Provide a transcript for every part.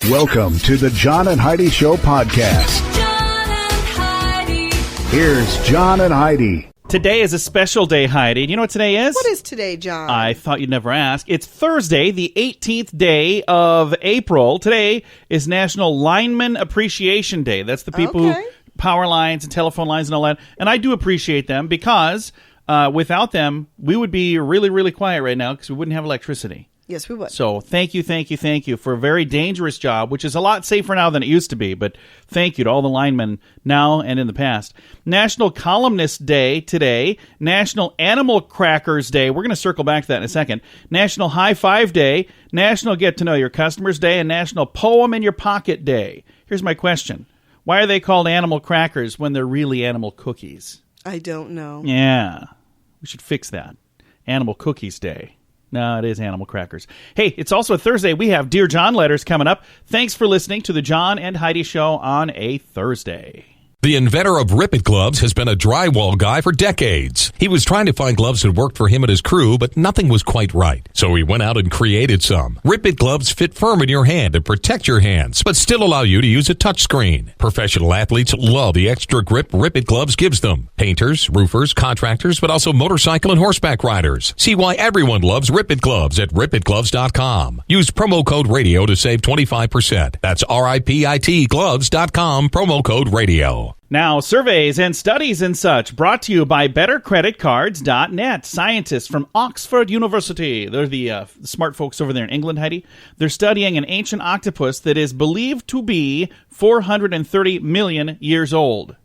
Welcome to the John and Heidi Show podcast. John and Heidi. Here's John and Heidi. Today is a special day, Heidi. You know what today is? What is today, John? I thought you'd never ask. It's Thursday, the 18th day of April. Today is National Lineman Appreciation Day. That's the people who power lines and telephone lines and all that. And I do appreciate them because without them, we would be really, really quiet right now because we wouldn't have electricity. Yes, we would. So thank you for a very dangerous job, which is a lot safer now than it used to be. But thank you to all the linemen now and in the past. National Columnist Day today. National Animal Crackers Day. We're going to circle back to that in a second. National High Five Day. National Get to Know Your Customers Day. And National Poem in Your Pocket Day. Here's my question. Why are they called animal crackers when they're really animal cookies? I don't know. Yeah. We should fix that. Animal Cookies Day. No, it is animal crackers. Hey, it's also a Thursday. We have Dear John letters coming up. Thanks for listening to the John and Heidi Show on a Thursday. The inventor of Rip It gloves has been a drywall guy for decades. He was trying to find gloves that worked for him and his crew, but nothing was quite right. So he went out and created some. Rip It gloves fit firm in your hand and protect your hands, but still allow you to use a touchscreen. Professional athletes love the extra grip Rip It gloves gives them. Painters, roofers, contractors, but also motorcycle and horseback riders. See why everyone loves Rip It gloves at ripitgloves.com. Use promo code radio to save 25%. That's RIPIT gloves.com, promo code radio. Now, surveys and studies and such brought to you by BetterCreditCards.net. Scientists from Oxford University, they're the smart folks over there in England, Heidi. They're studying an ancient octopus that is believed to be 430 million years old.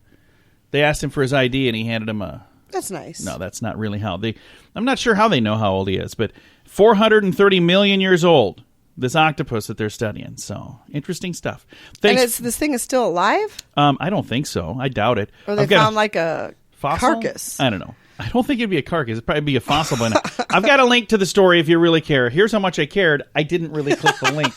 They asked him for his ID and he handed him a... That's nice. No, that's not really how they... I'm not sure how they know how old he is, but 430 million years old. This octopus that they're studying. So, interesting stuff. Thanks. And this thing is still alive? I don't think so. I doubt it. Or they found like a fossil? Carcass? I don't know. I don't think it'd be a carcass. It'd probably be a fossil by now. I've got a link to the story if you really care. Here's how much I cared. I didn't really click the link.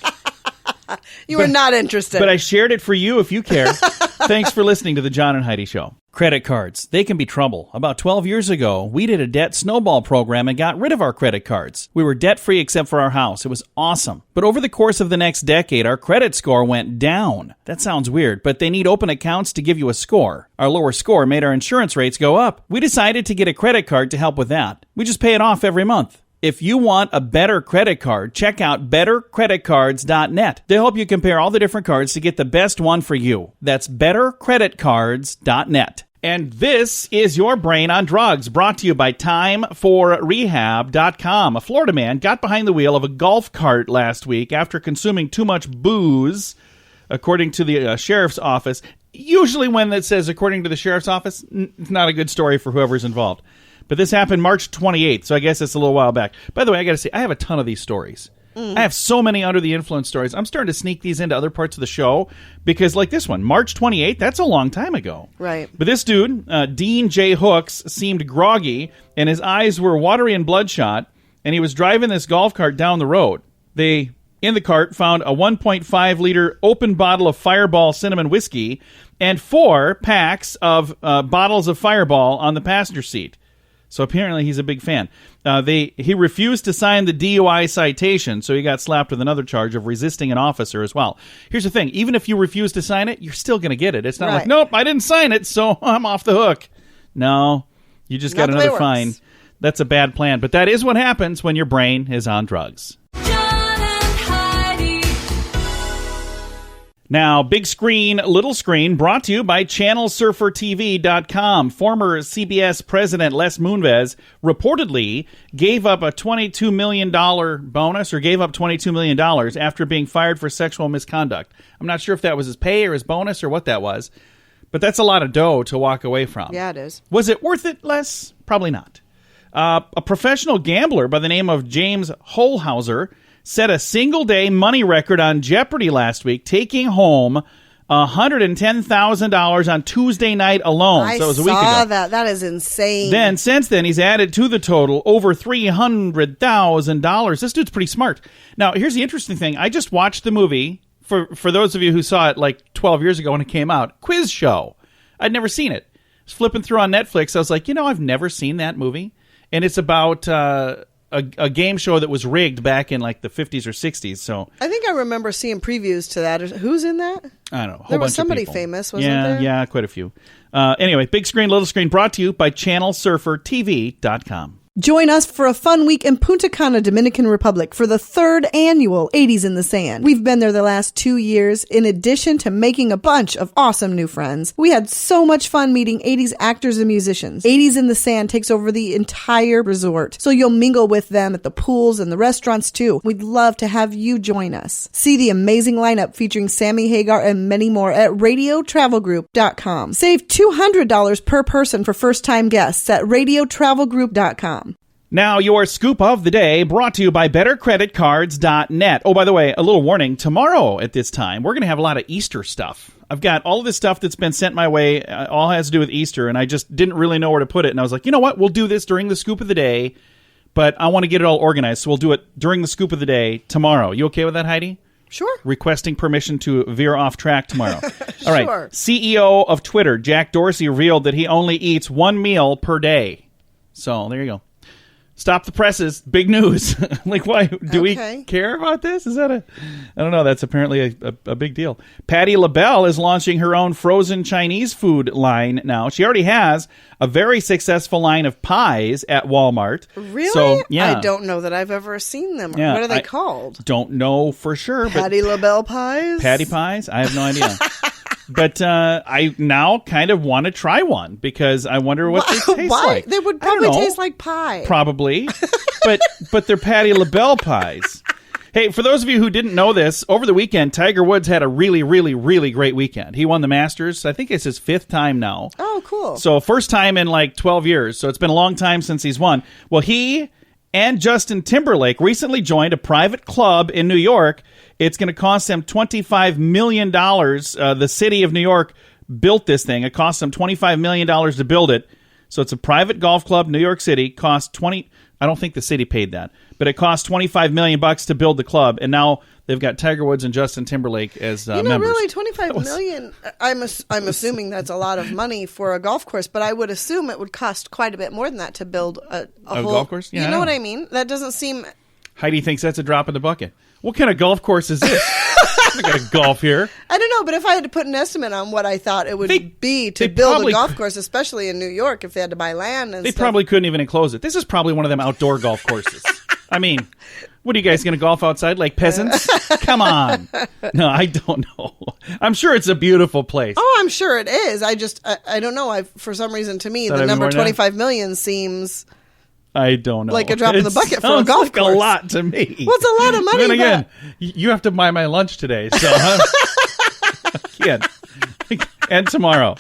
You were not interested. But I shared it for you if you care. Thanks for listening to the John and Heidi Show. Credit cards. They can be trouble. About 12 years ago, we did a debt snowball program and got rid of our credit cards. We were debt-free except for our house. It was awesome. But over the course of the next decade, our credit score went down. That sounds weird, but they need open accounts to give you a score. Our lower score made our insurance rates go up. We decided to get a credit card to help with that. We just pay it off every month. If you want a better credit card, check out BetterCreditCards.net. They'll help you compare all the different cards to get the best one for you. That's BetterCreditCards.net. And this is Your Brain on Drugs, brought to you by TimeForRehab.com. A Florida man got behind the wheel of a golf cart last week after consuming too much booze, according to the sheriff's office. Usually when it says according to the sheriff's office, it's not a good story for whoever's involved. But this happened March 28th, so I guess it's a little while back. By the way, I got to say, I have a ton of these stories. I have so many under the influence stories. I'm starting to sneak these into other parts of the show because, like this one, March 28th, that's a long time ago. Right. But this dude, Dean J. Hooks, seemed groggy, and his eyes were watery and bloodshot, and he was driving this golf cart down the road. They, in the cart, found a 1.5-liter open bottle of Fireball cinnamon whiskey and 4 packs of bottles of Fireball on the passenger seat. So apparently he's a big fan. He refused to sign the DUI citation, so he got slapped with another charge of resisting an officer as well. Here's the thing. Even if you refuse to sign it, you're still going to get it. It's not like, nope, I didn't sign it, so I'm off the hook. No, you just got another fine. That's a bad plan. But that is what happens when your brain is on drugs. Now, big screen, little screen, brought to you by ChannelSurferTV.com. Former CBS president Les Moonves reportedly gave up a $22 million bonus or gave up $22 million after being fired for sexual misconduct. I'm not sure if that was his pay or his bonus or what that was, but that's a lot of dough to walk away from. Yeah, it is. Was it worth it, Les? Probably not. A professional gambler by the name of James Holhauser set a single-day money record on Jeopardy last week, taking home $110,000 on Tuesday night alone. So it was a week ago. I saw that. That is insane. Since then, he's added to the total over $300,000. This dude's pretty smart. Now, here's the interesting thing. I just watched the movie, for those of you who saw it like 12 years ago when it came out, Quiz Show. I'd never seen it. I was flipping through on Netflix. I was like, I've never seen that movie. And it's about... a a game show that was rigged back in like the 50s or 60s. So I think I remember seeing previews to that. Who's in that? I don't know. A whole There was bunch of somebody people. famous, wasn't there? Yeah, quite a few. Anyway, Big Screen, Little Screen brought to you by ChannelSurferTV.com. Join us for a fun week in Punta Cana, Dominican Republic for the 3rd annual 80s in the Sand. We've been there the last 2 years. In addition to making a bunch of awesome new friends, we had so much fun meeting 80s actors and musicians. 80s in the Sand takes over the entire resort, so you'll mingle with them at the pools and the restaurants too. We'd love to have you join us. See the amazing lineup featuring Sammy Hagar and many more at radiotravelgroup.com. Save $200 per person for first-time guests at radiotravelgroup.com. Now, your scoop of the day brought to you by BetterCreditCards.net. Oh, by the way, a little warning. Tomorrow at this time, we're going to have a lot of Easter stuff. I've got all of this stuff that's been sent my way, all has to do with Easter, and I just didn't really know where to put it. And I was like, you know what? We'll do this during the scoop of the day, but I want to get it all organized, so we'll do it during the scoop of the day tomorrow. You okay with that, Heidi? Sure. Requesting permission to veer off track tomorrow. All right. Sure. CEO of Twitter, Jack Dorsey, revealed that he only eats one meal per day. So there you go. Stop the presses. Big news. Like, why? Do we care about this? Is that I don't know. That's apparently a big deal. Patti LaBelle is launching her own frozen Chinese food line now. She already has a very successful line of pies at Walmart. Really? So, yeah. I don't know that I've ever seen them. Yeah, What are they called? Don't know for sure. Patti LaBelle pies? Patty pies? I have no idea. But I now kind of want to try one because I wonder what they taste Why? like. They would I don't probably know. taste like pie. Probably. but they're Patti LaBelle pies. Hey, for those of you who didn't know this, over the weekend, Tiger Woods had a really, really, really great weekend. He won the Masters. I think it's his 5th time now. Oh, cool. So first time in like 12 years. So it's been a long time since he's won. Well, he and Justin Timberlake recently joined a private club in New York. It's going to cost them $25 million. The city of New York built this thing. It cost them $25 million to build it. So it's a private golf club, New York City. I don't think the city paid that, but it cost $25 million to build the club. And now they've got Tiger Woods and Justin Timberlake as members. Really, $25 million. I'm assuming that's a lot of money for a golf course, but I would assume it would cost quite a bit more than that to build a whole golf course. Yeah, you know what I mean? That doesn't seem. Heidi thinks that's a drop in the bucket. What kind of golf course is this? I got to golf here. I don't know, but if I had to put an estimate on what I thought it would be to build a golf course, especially in New York, if they had to buy land and they stuff. probably couldn't even enclose it. This is probably one of them outdoor golf courses. I mean, what are you guys going to golf outside like peasants? Come on. No, I don't know. I'm sure it's a beautiful place. Oh, I'm sure it is. I don't know. For some reason, to me, the number 25 million seems. I don't know. Like a drop in the bucket for a golf like course. A lot to me. Well, it's a lot of money. Then again, you have to buy my lunch today, so again, and tomorrow.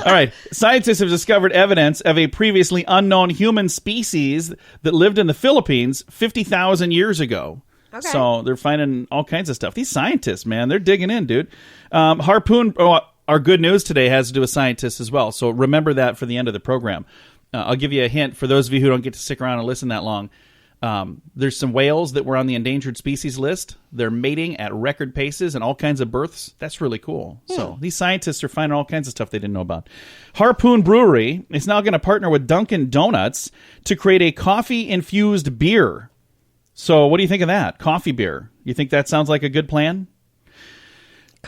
All right. Scientists have discovered evidence of a previously unknown human species that lived in the Philippines 50,000 years ago. Okay. So they're finding all kinds of stuff. These scientists, man, they're digging in, dude. Harpoon. Our good news today has to do with scientists as well. So remember that for the end of the program. I'll give you a hint for those of you who don't get to stick around and listen that long. There's some whales that were on the endangered species list. They're mating at record paces and all kinds of births. That's really cool. Yeah. So these scientists are finding all kinds of stuff they didn't know about. Harpoon Brewery is now going to partner with Dunkin' Donuts to create a coffee-infused beer. So what do you think of that? Coffee beer. You think that sounds like a good plan?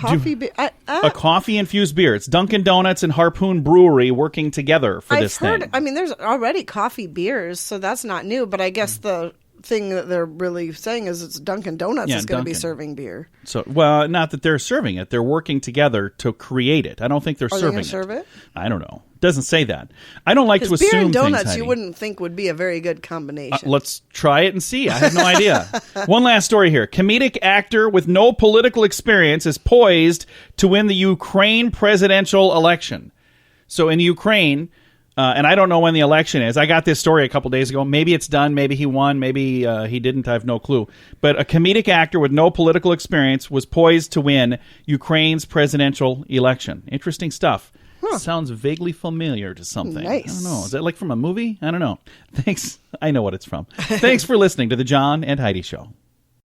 A coffee-infused beer. It's Dunkin' Donuts and Harpoon Brewery working together for this thing. I mean, there's already coffee beers, so that's not new. But I guess the thing that they're really saying is it's Dunkin' Donuts is going to be serving beer. So, well, not that they're serving it. They're working together to create it. I don't think they're serving it. Serve it? I don't know. Doesn't say that. I don't like to assume beer and donuts things, you wouldn't think would be a very good combination. Let's try it and see. I have no idea. One last story here. Comedic actor with no political experience is poised to win the Ukraine presidential election. So in Ukraine, and I don't know when the election is. I got this story a couple days ago. Maybe it's done. Maybe he won. Maybe he didn't. I have no clue. But a comedic actor with no political experience was poised to win Ukraine's presidential election. Interesting stuff. Huh. Sounds vaguely familiar to something. Nice. I don't know. Is that like from a movie? I don't know. Thanks. I know what it's from. Thanks for listening to The John and Heidi Show.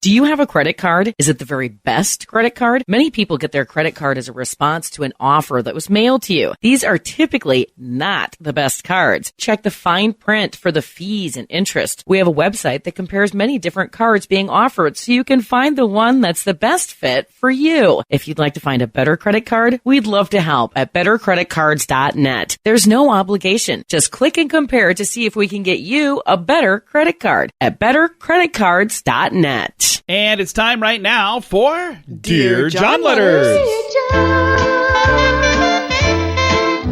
Do you have a credit card? Is it the very best credit card? Many people get their credit card as a response to an offer that was mailed to you. These are typically not the best cards. Check the fine print for the fees and interest. We have a website that compares many different cards being offered so you can find the one that's the best fit for you. If you'd like to find a better credit card, we'd love to help at bettercreditcards.net. There's no obligation. Just click and compare to see if we can get you a better credit card at bettercreditcards.net. And it's time right now for Dear John John Letters.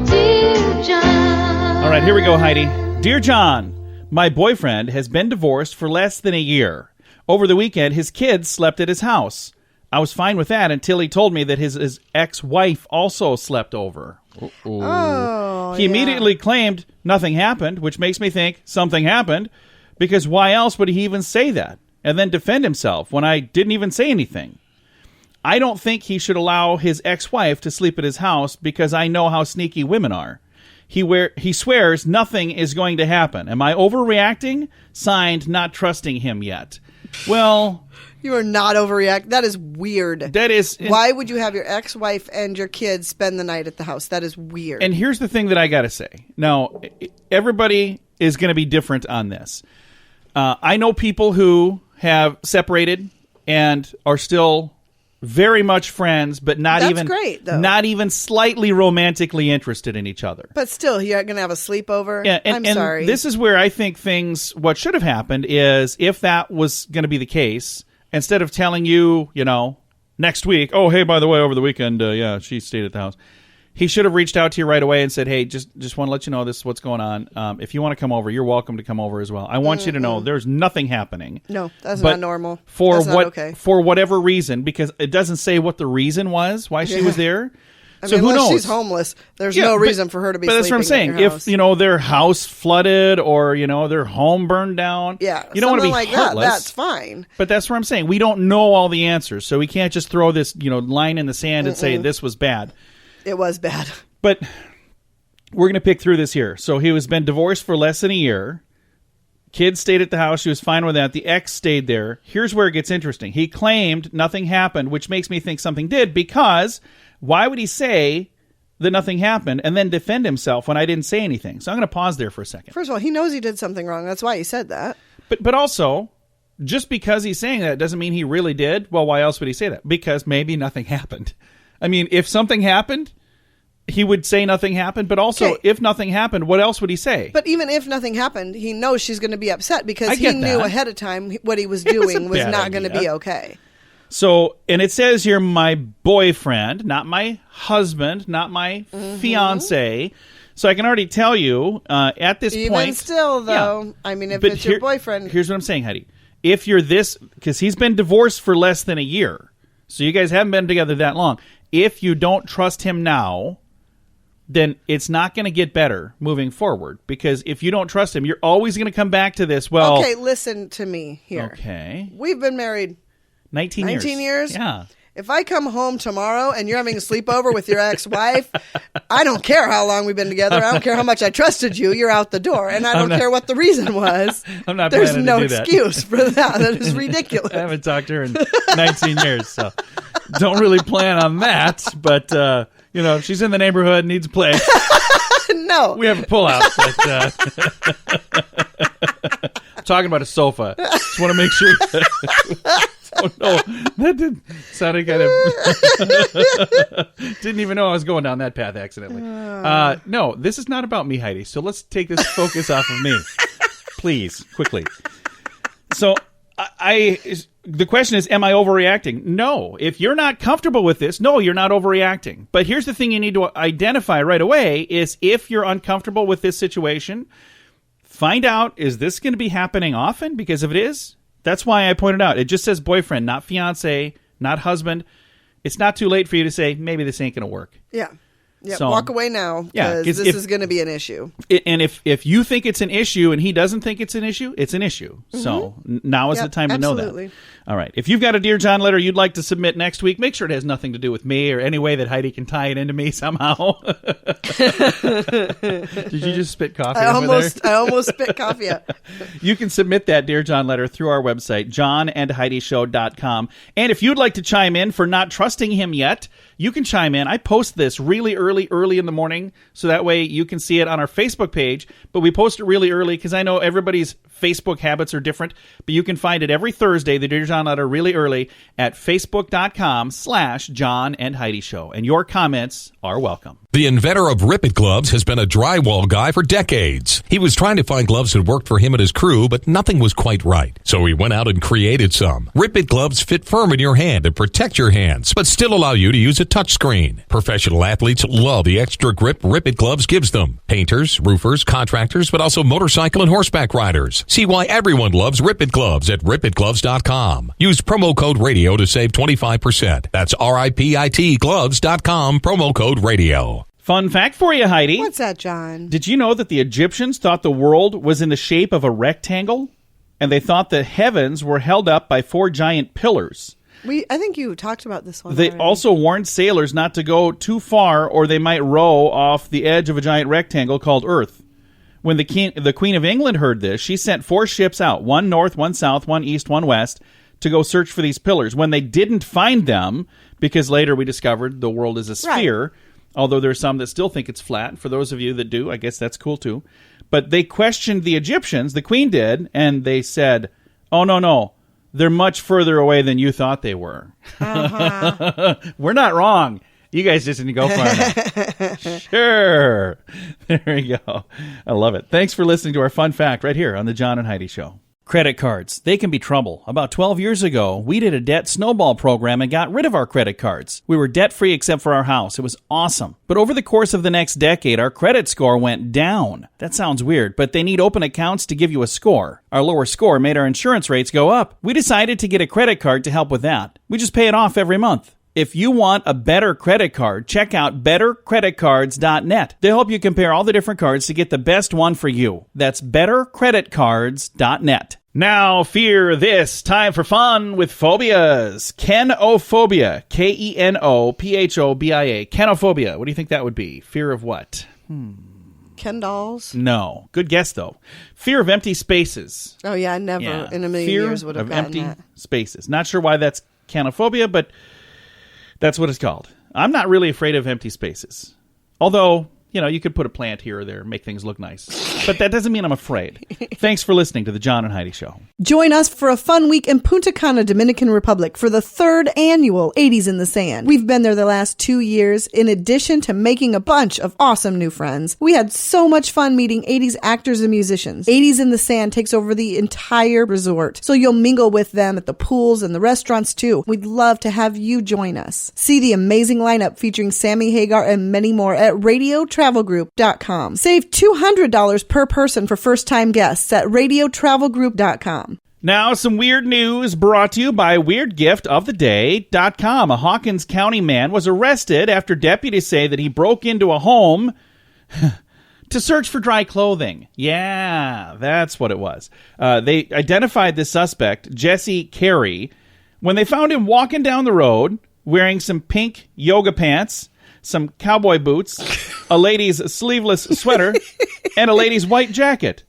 Dear John. All right, here we go, Heidi. Dear John, my boyfriend has been divorced for less than a year. Over the weekend, his kids slept at his house. I was fine with that until he told me that his ex-wife also slept over. Oh, He immediately claimed nothing happened, which makes me think something happened, because why else would he even say that and then defend himself when I didn't even say anything? I don't think he should allow his ex-wife to sleep at his house because I know how sneaky women are. He swears nothing is going to happen. Am I overreacting? Signed, not trusting him yet. Well, You are not overreacting. That is weird. that is... Why would you have your ex-wife and your kids spend the night at the house? That is weird. And here's the thing that I got to say. Now, everybody is going to be different on this. I know people who have separated and are still very much friends, but not That's even great, though. not even slightly romantically interested in each other. But still, you're going to have a sleepover? Yeah, I'm sorry. This is where I think what should have happened is if that was going to be the case, instead of telling you, next week, oh, hey, by the way, over the weekend, she stayed at the house. He should have reached out to you right away and said, hey, just want to let you know this is what's going on. If you want to come over, you're welcome to come over as well. I want you to know there's nothing happening. No, that's But not normal. For That's not okay. For whatever reason, because it doesn't say what the reason was, why she was there. I So mean, who unless knows? she's homeless, there's Yeah, no but- reason for her to be But that's what I'm sleeping saying. at your house. If their house flooded or their home burned down, Yeah, you don't want to be something like heartless. that. That's fine. But that's what I'm saying. We don't know all the answers, so we can't just throw this line in the sand and say this was bad. It was bad. But we're going to pick through this here. So he has been divorced for less than a year. Kids stayed at the house. She was fine with that. The ex stayed there. Here's where it gets interesting. He claimed nothing happened, which makes me think something did, because why would he say that nothing happened and then defend himself when I didn't say anything? So I'm going to pause there for a second. First of all, he knows he did something wrong. That's why he said that. But also, just because he's saying that doesn't mean he really did. Well, why else would he say that? Because maybe nothing happened. I mean, if something happened, he would say nothing happened. But also, Okay. if nothing happened, what else would he say? But even if nothing happened, he knows she's going to be upset because I he get knew that. ahead of time what he was It was a doing was bad not going to idea. be okay. So, and it says here, my boyfriend, not my husband, not my fiance. So I can already tell you at this Even point. still, though, Yeah. I mean, if But it's your boyfriend, Here's what I'm saying, Heidi. If you're this, because he's been divorced for less than a year, so you guys haven't been together that long. If you don't trust him now, then it's not going to get better moving forward. Because if you don't trust him, you're always going to come back to this. Well, okay, listen to me here. okay, We've been married 19 years? Yeah. If I come home tomorrow and you're having a sleepover with your ex-wife, I don't care how long we've been together. I don't care how much I trusted you. You're out the door. And I don't care what the reason was. I'm not There's planning no to do that. excuse for that. That is ridiculous. I haven't talked to her in 19 years, so don't really plan on that. But, if she's in the neighborhood, needs a place, No. we have a pullout. But, I'm talking about a sofa. Just want to make sure. Oh, no. That did sounded kind of... Didn't even know I was going down that path accidentally. No, this is not about me, Heidi. So let's take this focus off of me. Please, quickly. So the question is, am I overreacting? No. If you're not comfortable with this, no, you're not overreacting. But here's the thing you need to identify right away is if you're uncomfortable with this situation, find out, is this going to be happening often? Because if it is, that's why I pointed out. It just says boyfriend, not fiance, not husband. It's not too late for you to say, maybe this ain't going to work. Yeah. Yeah. So- Walk away now Yeah, because 'cause this if- is going to be an issue. And if you think it's an issue and he doesn't think it's an issue, it's an issue. So now is Yep, the time to know absolutely. that. All right. If you've got a Dear John letter you'd like to submit next week, make sure it has nothing to do with me or any way that Heidi can tie it into me somehow. Did you just spit coffee I over there? almost spit coffee out. You can submit that Dear John letter through our website, johnandheidishow.com. And if you'd like to chime in for not trusting him yet, you can chime in. I post this really early in the morning, so that way you can see it on our Facebook page. But we post it really early because I know everybody's Facebook habits are different. But you can find it every Thursday, the Dear John letter, really early at facebook.com/John and Heidi Show. And your comments are welcome. The inventor of Rip It gloves has been a drywall guy for decades. He was trying to find gloves that worked for him and his crew, but nothing was quite right. So he went out and created some. Rip It gloves fit firm in your hand and protect your hands, but still allow you to use a touchscreen. Professional athletes love the extra grip Rip It gloves gives them. Painters, roofers, contractors, but also motorcycle and horseback riders. See why everyone loves Rip It gloves at ripitgloves.com. Use promo code radio to save 25%. That's RIPIT gloves.com, promo code radio. Fun fact for you, Heidi. What's that, John? Did you know that the Egyptians thought the world was in the shape of a rectangle? And they thought the heavens were held up by 4 giant pillars. I think you talked about this one. They already. also warned sailors not to go too far or they might row off the edge of a giant rectangle called Earth. When the Queen of England heard this, she sent 4 ships out, 1 north, 1 south, 1 east, 1 west, to go search for these pillars. When they didn't find them, because later we discovered the world is a sphere, right. Although there are some that still think it's flat. For those of you that do, I guess that's cool too. But they questioned the Egyptians, the queen did, and they said, oh, no, they're much further away than you thought they were. Uh-huh. We're not wrong. You guys just didn't go far enough. Sure. There you go. I love it. Thanks for listening to our fun fact right here on the John and Heidi Show. Credit cards, they can be trouble. About 12 years ago, we did a debt snowball program and got rid of our credit cards. We were debt-free except for our house. It was awesome. But over the course of the next decade, our credit score went down. That sounds weird, but they need open accounts to give you a score. Our lower score made our insurance rates go up. We decided to get a credit card to help with that. We just pay it off every month. If you want a better credit card, check out bettercreditcards.net. They'll help you compare all the different cards to get the best one for you. That's bettercreditcards.net. Now, fear this. Time for fun with phobias. Kenophobia. Kenophobia. Kenophobia. What do you think that would be? Fear of what? Ken dolls? No. Good guess, though. Fear of empty spaces. Oh, yeah, I never in a million years would have gotten empty that. spaces. Not sure why that's kenophobia, but that's what it's called. I'm not really afraid of empty spaces. Although, you could put a plant here or there, make things look nice. But that doesn't mean I'm afraid. Thanks for listening to the John and Heidi Show. Join us for a fun week in Punta Cana, Dominican Republic for the 3rd annual 80s in the Sand. We've been there the last 2 years. In addition to making a bunch of awesome new friends, we had so much fun meeting 80s actors and musicians. 80s in the Sand takes over the entire resort, so you'll mingle with them at the pools and the restaurants too. We'd love to have you join us. See the amazing lineup featuring Sammy Hagar and many more at radiotravelgroup.com. Save $200 per person for first-time guests at radiotravelgroup.com. Now, some weird news brought to you by WeirdGiftOfTheDay.com. A Hawkins County man was arrested after deputies say that he broke into a home to search for dry clothing. Yeah, that's what it was. They identified the suspect, Jesse Carey, when they found him walking down the road wearing some pink yoga pants, some cowboy boots, a lady's sleeveless sweater, and a lady's white jacket.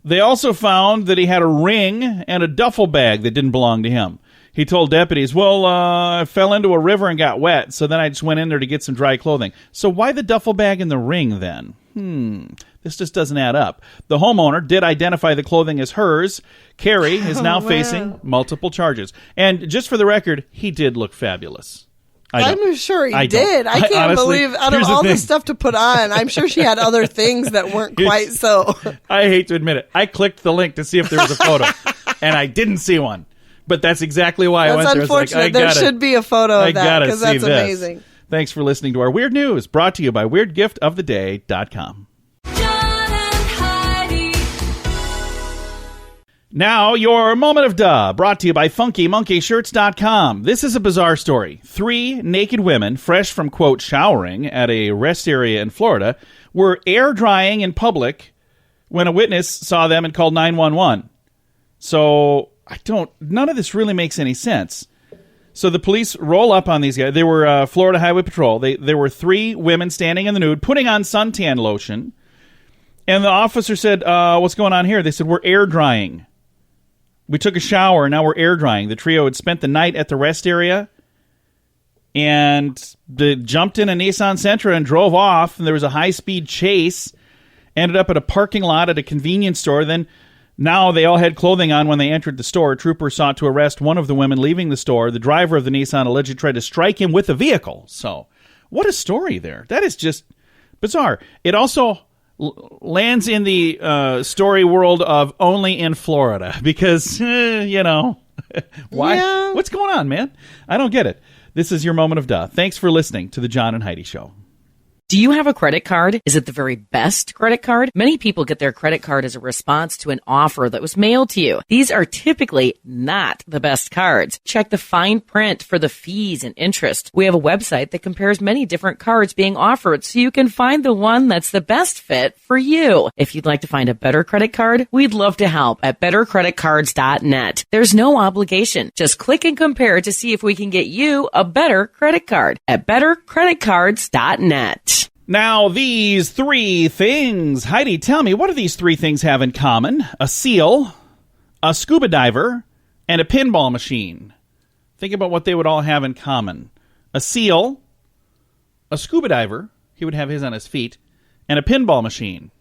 They also found that he had a ring and a duffel bag that didn't belong to him. He told deputies, I fell into a river and got wet, so then I just went in there to get some dry clothing. So why the duffel bag and the ring then? This just doesn't add up. The homeowner did identify the clothing as hers. Carey is now facing multiple charges. And just for the record, he did look fabulous. I'm sure he did. I can't honestly, believe out of all the stuff to put on, I'm sure she had other things that weren't quite so. I hate to admit it. I clicked the link to see if there was a photo, and I didn't see one. But that's exactly why I went there. That's unfortunate. There should be a photo of that because that's amazing. Thanks for listening to our Weird News, brought to you by WeirdGiftOfTheDay.com. Now, your moment of duh, brought to you by FunkyMonkeyShirts.com. This is a bizarre story. 3 naked women, fresh from, quote, showering at a rest area in Florida, were air drying in public when a witness saw them and called 911. So none of this really makes any sense. So the police roll up on these guys. They were Florida Highway Patrol. There were 3 women standing in the nude, putting on suntan lotion. And the officer said, what's going on here? They said, we're air drying. We took a shower, now we're air drying. The trio had spent the night at the rest area, and they jumped in a Nissan Sentra and drove off, and there was a high-speed chase. Ended up at a parking lot at a convenience store. Then now they all had clothing on when they entered the store. Troopers sought to arrest one of the women leaving the store. The driver of the Nissan allegedly tried to strike him with a vehicle. So, what a story there. That is just bizarre. It also lands in the story world of only in Florida because, why? Yeah. What's going on, man? I don't get it. This is your moment of duh. Thanks for listening to the John and Heidi Show. Do you have a credit card? Is it the very best credit card? Many people get their credit card as a response to an offer that was mailed to you. These are typically not the best cards. Check the fine print for the fees and interest. We have a website that compares many different cards being offered so you can find the one that's the best fit for you. If you'd like to find a better credit card, we'd love to help at bettercreditcards.net. There's no obligation. Just click and compare to see if we can get you a better credit card at bettercreditcards.net. Now, these 3 things. Heidi, tell me, what do these 3 things have in common? A seal, a scuba diver, and a pinball machine. Think about what they would all have in common. A seal, a scuba diver, he would have his on his feet, and a pinball machine.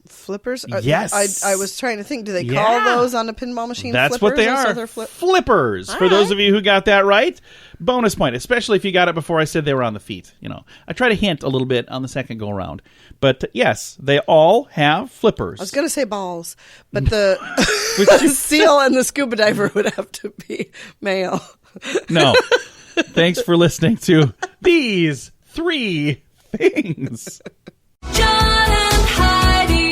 Flippers? Yes. I was trying to think, do they call those on a pinball machine That's flippers? what they are. Flippers. For those of you who got that right, bonus point, especially if you got it before I said they were on the feet. I try to hint a little bit on the second go around. But yes, they all have flippers. I was going to say balls, but the seal and the scuba diver would have to be male. No. Thanks for listening to these 3 things. John and Heidi.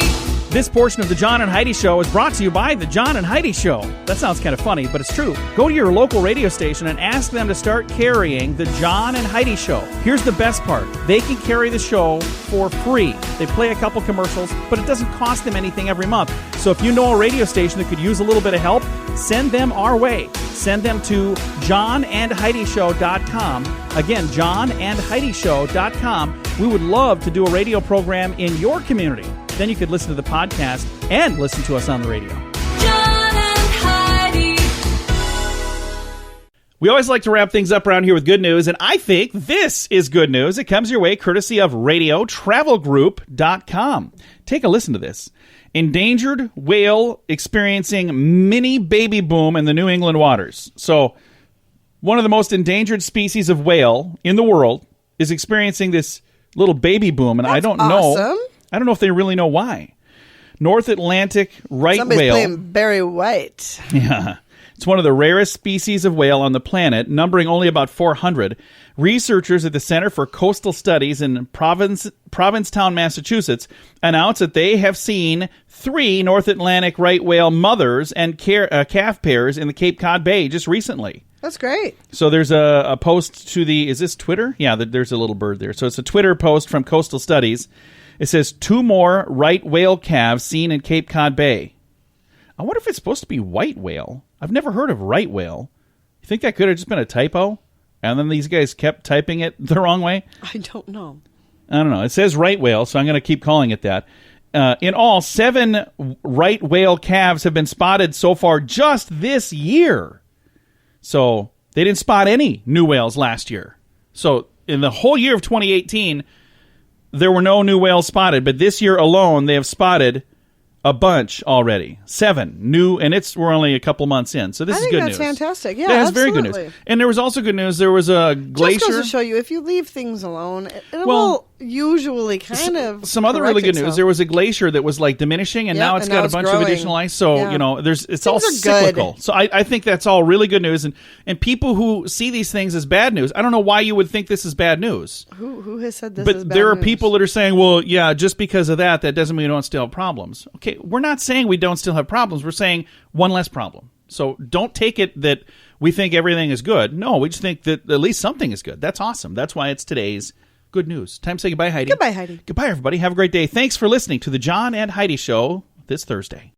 This portion of the John and Heidi Show is brought to you by the John and Heidi Show. That sounds kind of funny, but it's true. Go to your local radio station and ask them to start carrying the John and Heidi Show. Here's the best part. They can carry the show for free. They play a couple commercials, but it doesn't cost them anything every month. So if you know a radio station that could use a little bit of help, send them our way. Send them to johnandheidishow.com. Again, johnandheidishow.com. We would love to do a radio program in your community. Then you could listen to the podcast and listen to us on the radio. John and Heidi. We always like to wrap things up around here with good news, and I think this is good news. It comes your way courtesy of RadioTravelGroup.com. Take a listen to this. Endangered whale experiencing mini baby boom in the New England waters. So, one of the most endangered species of whale in the world is experiencing this little baby boom, and I don't know. Awesome. I don't know if they really know why. North Atlantic right Somebody's whale. playing Barry White. Yeah. It's one of the rarest species of whale on the planet, numbering only about 400. Researchers at the Center for Coastal Studies in Provincetown, Massachusetts, announced that they have seen 3 North Atlantic right whale mothers and calf pairs in the Cape Cod Bay just recently. That's great. So there's a post to the, is this Twitter? Yeah, there's a little bird there. So it's a Twitter post from Coastal Studies. It says 2 more right whale calves seen in Cape Cod Bay. I wonder if it's supposed to be white whale. I've never heard of right whale. You think that could have just been a typo? And then these guys kept typing it the wrong way? I don't know. I don't know. It says right whale, so I'm going to keep calling it that. In all, 7 right whale calves have been spotted so far just this year. So they didn't spot any new whales last year. So in the whole year of 2018, there were no new whales spotted. But this year alone, they have spotted a bunch already. 7 new, and we're only a couple months in. So this is good news. I think that's fantastic. Yeah, that's absolutely. very good news. And there was also good news. There was a glacier. Just goes to show you, if you leave things alone, it will usually kind of some other really good news. There was a glacier that was like diminishing, and now it's got a bunch of additional ice. So it's all cyclical. Good. So I think that's all really good news. And people who see these things as bad news, I don't know why you would think this is bad news. Who has said this? But is bad there are news? people that are saying, well, yeah, just because of that doesn't mean we don't still have problems. Okay, we're not saying we don't still have problems. We're saying one less problem. So don't take it that we think everything is good. No, we just think that at least something is good. That's awesome. That's why it's today's good news. Time to say goodbye, Heidi. Goodbye, Heidi. Goodbye, everybody. Have a great day. Thanks for listening to the John and Heidi Show this Thursday.